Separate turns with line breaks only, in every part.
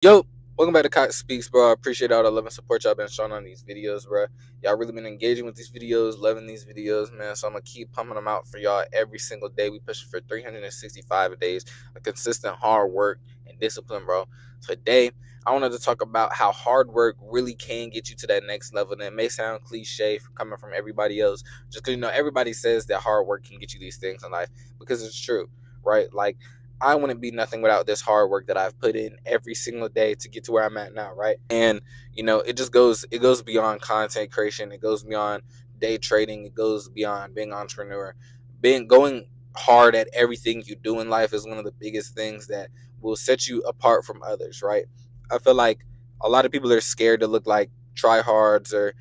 Yo, welcome back to Cox Speaks, bro. I appreciate all the love and support y'all been showing on these videos, bro. Y'all really been engaging with these videos, loving these videos, man. So I'm gonna keep pumping them out for y'all every single day. We pushing for 365 days of consistent hard work and discipline, bro. Today, I wanted to talk about how hard work really can get you to that next level. And it may sound cliche coming from everybody else, just because everybody says that hard work can get you these things in life because it's true, right? Like I wouldn't be nothing without this hard work that I've put in every single day to get to where I'm at now, right? And it goes beyond content creation, it goes beyond day trading, it goes beyond being an entrepreneur. Being going hard at everything you do in life is one of the biggest things that will set you apart from others, right? I feel like a lot of people are scared to look like tryhards or,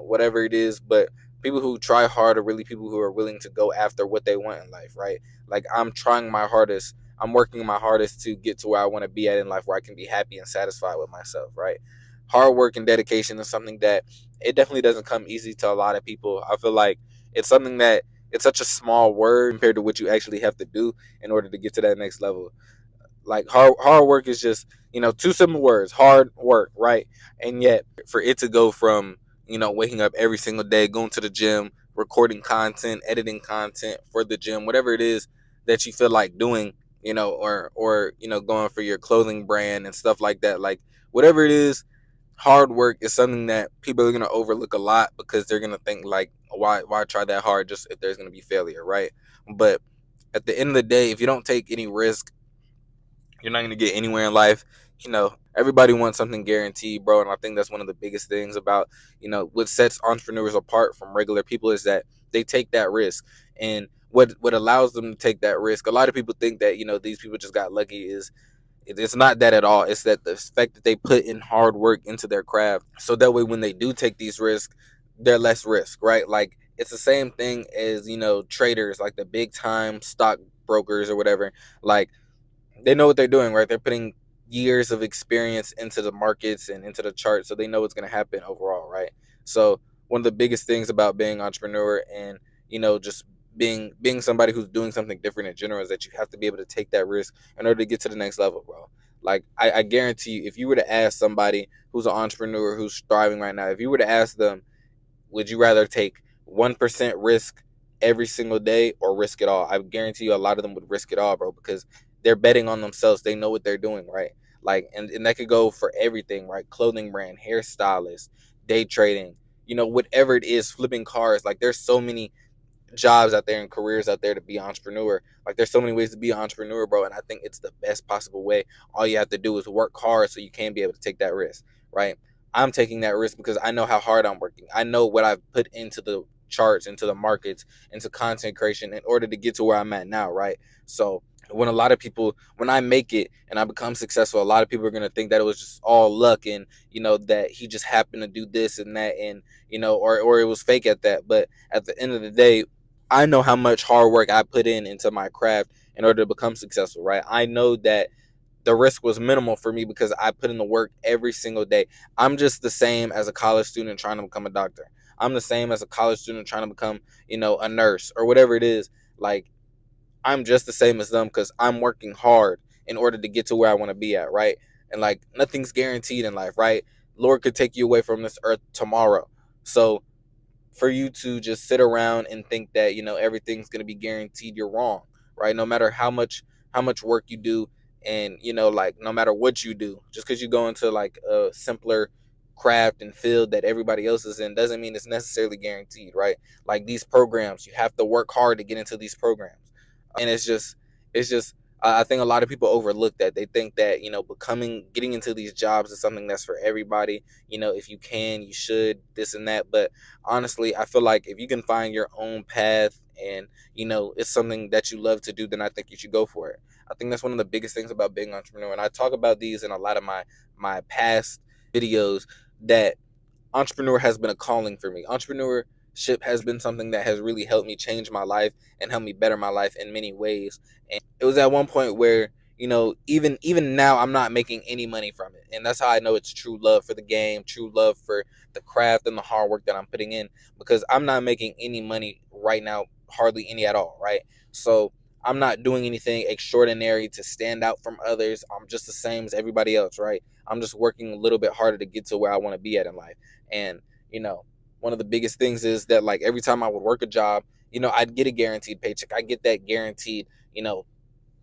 whatever it is, but people who try hard are really people who are willing to go after what they want in life, right? Like I'm trying my hardest, I'm working my hardest to get to where I want to be at in life, where I can be happy and satisfied with myself, right? Hard work and dedication is something that it definitely doesn't come easy to a lot of people. I feel like it's something that it's such a small word compared to what you actually have to do in order to get to that next level. Like hard work is just, two simple words, hard work, right? And yet for it to go from, waking up every single day, going to the gym, recording content, editing content for the gym, whatever it is that you feel like doing, or going for your clothing brand and stuff like that, like whatever it is, hard work is something that people are going to overlook a lot because they're going to think like, why try that hard just if there's going to be failure, right? But at the end of the day, if you don't take any risk, you're not going to get anywhere in life. Everybody wants something guaranteed, bro. And I think that's one of the biggest things about, what sets entrepreneurs apart from regular people is that they take that risk. And what allows them to take that risk, a lot of people think that, these people just got lucky, is it's not that at all. It's that the fact that they put in hard work into their craft. So that way, when they do take these risks, they're less risk, right? Like it's the same thing as, traders, like the big time stock brokers or whatever. Like they know what they're doing, right? They're putting years of experience into the markets and into the charts, so they know what's going to happen overall, right? So one of the biggest things about being an entrepreneur and just being somebody who's doing something different in general is that you have to be able to take that risk in order to get to the next level, bro. Like I guarantee you, if you were to ask somebody who's an entrepreneur who's thriving right now, if you were to ask them, would you rather take 1% risk every single day or risk it all? I guarantee you a lot of them would risk it all, bro, because they're betting on themselves. They know what they're doing, right? Like, and that could go for everything, right? Clothing brand, hairstylist, day trading, whatever it is, flipping cars. Like, there's so many jobs out there and careers out there to be an entrepreneur. Like, there's so many ways to be an entrepreneur, bro. And I think it's the best possible way. All you have to do is work hard so you can be able to take that risk, right? I'm taking that risk because I know how hard I'm working. I know what I've put into the charts, into the markets, into content creation in order to get to where I'm at now, right? So when a lot of people, when I make it and I become successful, a lot of people are gonna think that it was just all luck and that he just happened to do this and that, and or it was fake at that. But at the end of the day, I know how much hard work I put in into my craft in order to become successful, right? I know that the risk was minimal for me because I put in the work every single day. I'm just the same as a college student trying to become a doctor. I'm the same as a college student trying to become, a nurse or whatever it is. Like, I'm just the same as them because I'm working hard in order to get to where I want to be at, right? And like nothing's guaranteed in life, right? Lord could take you away from this earth tomorrow. So for you to just sit around and think that everything's going to be guaranteed, you're wrong, right? No matter how much work you do, and like no matter what you do, just because you go into like a simpler craft and field that everybody else is in doesn't mean it's necessarily guaranteed, right? Like these programs, you have to work hard to get into these programs. And it's just I think a lot of people overlook that. They think that getting into these jobs is something that's for everybody. If you can, you should, this and that. But honestly, I feel like if you can find your own path and it's something that you love to do, then I think you should go for it. I think that's one of the biggest things about being an entrepreneur, and I talk about these in a lot of my past videos, that entrepreneur has been a calling for me. Entrepreneurship has been something that has really helped me change my life and helped me better my life in many ways. And it was at one point where, even now I'm not making any money from it. And that's how I know it's true love for the game, true love for the craft and the hard work that I'm putting in, because I'm not making any money right now, hardly any at all, right? So I'm not doing anything extraordinary to stand out from others. I'm just the same as everybody else, right? I'm just working a little bit harder to get to where I want to be at in life. And, you know, one of the biggest things is that, like, every time I would work a job, I'd get a guaranteed paycheck. I get that guaranteed,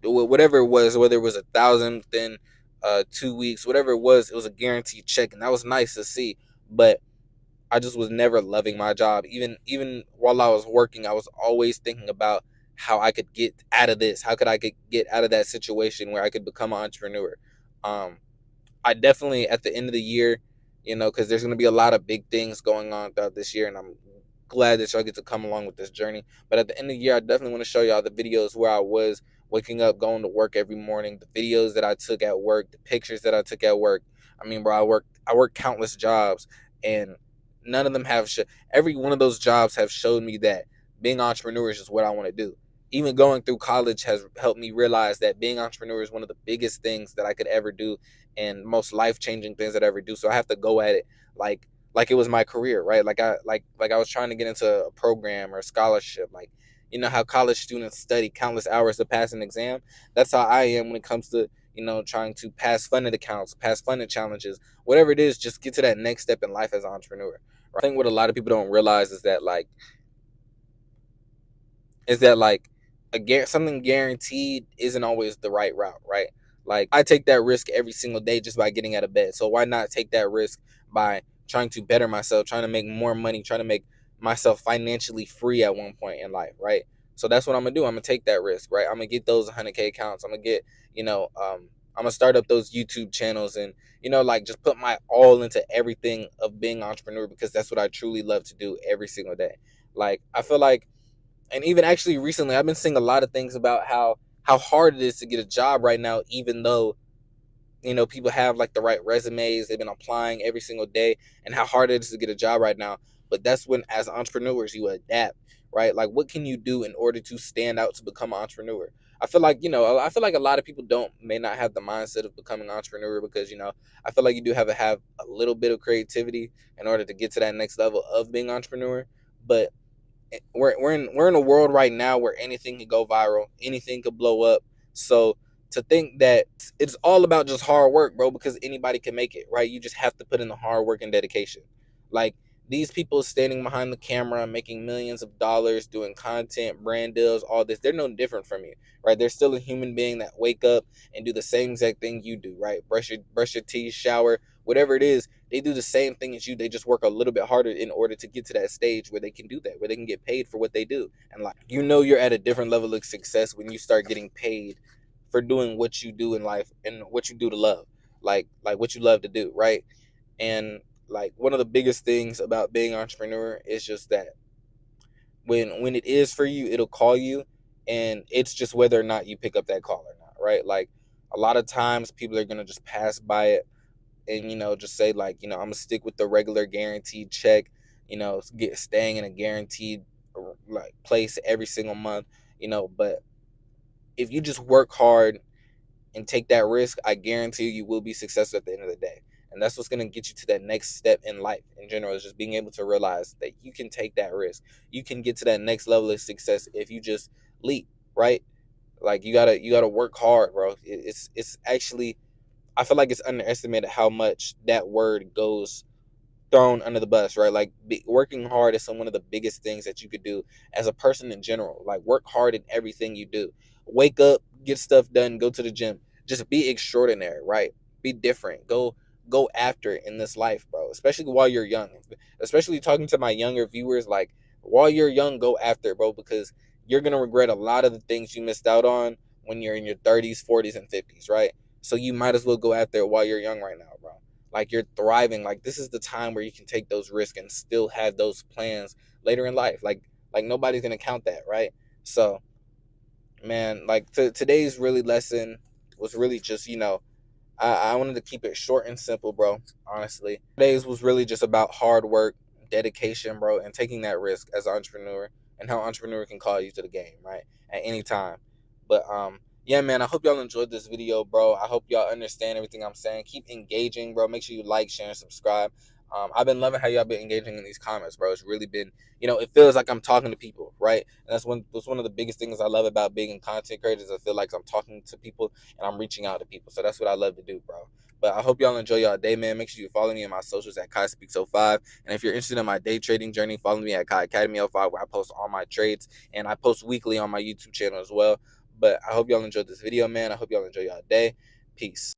whatever it was, whether it was 1,000, then 2 weeks, whatever it was a guaranteed check, and that was nice to see. But I just was never loving my job. Even while I was working, I was always thinking about how I could get out of this. How could I get out of that situation where I could become an entrepreneur? Um, I definitely, at the end of the year, because there's going to be a lot of big things going on throughout this year, and I'm glad that y'all get to come along with this journey. But at the end of the year, I definitely want to show y'all the videos where I was waking up, going to work every morning, the videos that I took at work, the pictures that I took at work. I mean, bro, I worked countless jobs, and none of them have every one of those jobs have showed me that being entrepreneur is just what I want to do. Even going through college has helped me realize that being entrepreneur is one of the biggest things that I could ever do, and most life-changing things that I ever do. So I have to go at it like it was my career, right? Like I was trying to get into a program or a scholarship. Like, how college students study countless hours to pass an exam. That's how I am when it comes to, trying to pass funded accounts, pass funded challenges, whatever it is, just get to that next step in life as an entrepreneur. Right? I think what a lot of people don't realize is that like something guaranteed isn't always the right route, right? Like, I take that risk every single day just by getting out of bed. So why not take that risk by trying to better myself, trying to make more money, trying to make myself financially free at one point in life, right? So that's what I'm gonna do. I'm gonna take that risk, right? I'm gonna get those 100K accounts. I'm gonna get, I'm gonna start up those YouTube channels, and like, just put my all into everything of being an entrepreneur, because that's what I truly love to do every single day. Like, I feel like, and even actually recently, I've been seeing a lot of things about how hard it is to get a job right now, even though people have like the right resumes, they've been applying every single day, and how hard it is to get a job right now. But that's when, as entrepreneurs, you adapt, right? Like, what can you do in order to stand out to become an entrepreneur? I feel like a lot of people may not have the mindset of becoming an entrepreneur, because I feel like you do have a little bit of creativity in order to get to that next level of being an entrepreneur. But we're in a world right now where anything can go viral, anything could blow up. So to think that it's all about just hard work, bro, because anybody can make it, right? You just have to put in the hard work and dedication. Like, these people standing behind the camera, making millions of dollars, doing content, brand deals, all this, they're no different from you, right? They're still a human being that wake up and do the same exact thing you do, right? Brush your teeth, shower, whatever it is. They do the same thing as you. They just work a little bit harder in order to get to that stage where they can do that, where they can get paid for what they do. And like, you're at a different level of success when you start getting paid for doing what you do in life and what you do to love, like what you love to do, right? And like, one of the biggest things about being an entrepreneur is just that when it is for you, it'll call you, and it's just whether or not you pick up that call or not, right? Like, a lot of times people are gonna just pass by it, and just say, like, I'm gonna stick with the regular guaranteed check, staying in a guaranteed like place every single month, but if you just work hard and take that risk, I guarantee you will be successful at the end of the day. And that's what's going to get you to that next step in life in general, is just being able to realize that you can take that risk. You can get to that next level of success if you just leap, right? Like, you gotta work hard, bro. It's actually, I feel like it's underestimated how much that word goes thrown under the bus, right? Like, working hard is one of the biggest things that you could do as a person in general. Like, work hard in everything you do. Wake up, get stuff done, go to the gym. Just be extraordinary, right? Be different. Go after it in this life, bro. Especially while you're young. Especially talking to my younger viewers, like, while you're young, go after it, bro, because you're gonna regret a lot of the things you missed out on when you're in your 30s, 40s, and 50s, right? So you might as well go after it while you're young right now, bro. Like, you're thriving. Like, this is the time where you can take those risks and still have those plans later in life. Like nobody's gonna count that, right? So, man, like, today's really lesson was really just, I wanted to keep it short and simple, bro. Honestly, today's was really just about hard work, dedication, bro, and taking that risk as an entrepreneur, and how entrepreneur can call you to the game, right, at any time. But yeah, man, I hope y'all enjoyed this video, bro. I hope y'all understand everything I'm saying. Keep engaging, bro. Make sure you like, share, and subscribe. I've been loving how y'all been engaging in these comments, bro. It's really been, it feels like I'm talking to people, right? And that's one of the biggest things I love about being content creators. I feel like I'm talking to people and I'm reaching out to people. So that's what I love to do, bro. But I hope y'all enjoy y'all day, man. Make sure you follow me on my socials at Kai Speaks 05. And if you're interested in my day trading journey, follow me at Kai Academy 05, where I post all my trades and I post weekly on my YouTube channel as well. But I hope y'all enjoyed this video, man. I hope y'all enjoy y'all day. Peace.